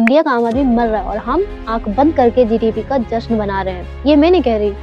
India का आम आदमी मर रहा है और हम आंख बंद करके जीडीपी का जश्न बना रहे हैं। ये मैं नहीं कह रही,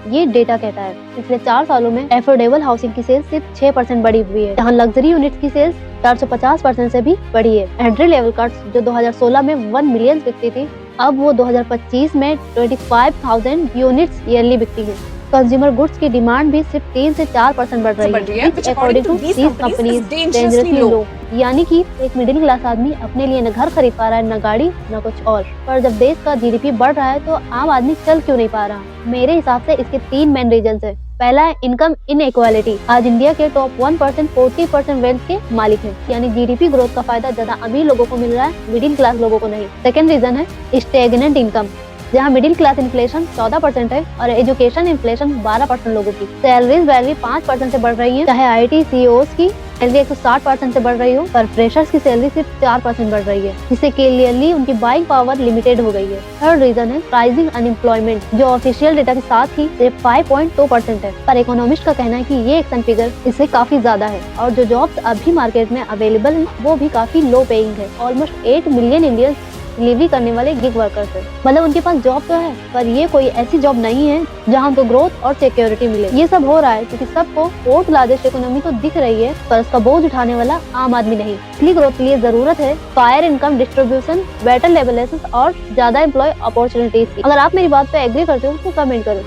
ये डेटा कहता है। पिछले 4 सालों में एफोर्डेबल हाउसिंग की सेल्स सिर्फ 6% बढ़ी हुई है, जहां लग्जरी यूनिट्स की सेल्स 450% से भी बढ़ी है। एंट्री लेवल कार्ड्स जो 2016 में 1 मिलियन बिकती थी, अब वो 2025 में 25,000 यूनिट्स ईयरली बिकती है। कंज्यूमर गुड्स की डिमांड भी सिर्फ 3 से 4% बढ़ रही है, according to these companies dangerously low. यानी कि एक मिडिल क्लास आदमी अपने लिए न घर खरीद पा रहा है, न गाड़ी, न कुछ और। पर जब देश का जीडीपी बढ़ रहा है तो आम आदमी चल क्यों नहीं पा रहा? मेरे हिसाब से इसके 3 मेन रीजन है। पहला है इनकम इनइक्वालिटी। आज इंडिया के टॉप 1% 40% वेल्थ के मालिक हैं, यानी जीडीपी ग्रोथ का फायदा ज्यादा अमीर लोगों को मिल रहा है, मिडिल क्लास लोगों को नहीं। सेकंड रीजन है स्टेगनेंट इनकम, जहाँ मिडिल क्लास इन्फ्लेशन 14% है और एजुकेशन इन्फ्लेशन 12% लोगों की। सैलरीज वैल्यू 5% से बढ़ रही है, चाहे आईटी सीईओज की सैलरी 160% से बढ़ रही हो, पर फ्रेशर्स की सैलरी सिर्फ 4% बढ़ रही है, जिससे क्लियरली उनकी बाइंग पावर लिमिटेड हो गई है। थर्ड रीजन है राइजिंग अनएम्प्लॉयमेंट, जो ऑफिशियल डेटा के साथ ही सिर्फ 5.2% है, पर इकोनॉमिस्ट का कहना है कि ये एक्शन फिगर इससे काफी ज्यादा है। और जो जॉब्स अभी मार्केट में अवेलेबल है वो भी काफी लो पेइंग है। ऑलमोस्ट 8 मिलियन इंडियंस डिलीवरी करने वाले गिग वर्कर्स है, मतलब उनके पास जॉब तो है, पर ये कोई ऐसी जॉब नहीं है जहां उनको ग्रोथ और सिक्योरिटी मिले। ये सब हो रहा है क्योंकि सबको फोर्थ लार्जेस्ट इकोनॉमी तो दिख रही है, पर उसका बोझ उठाने वाला आम आदमी नहीं। इसलिए ग्रोथ के लिए जरूरत है fire income distribution, better level और ज्यादा एम्प्लॉय अपॉर्चुनिटीज की। अगर आप मेरी बात पे एग्री करते हो तो कमेंट करो।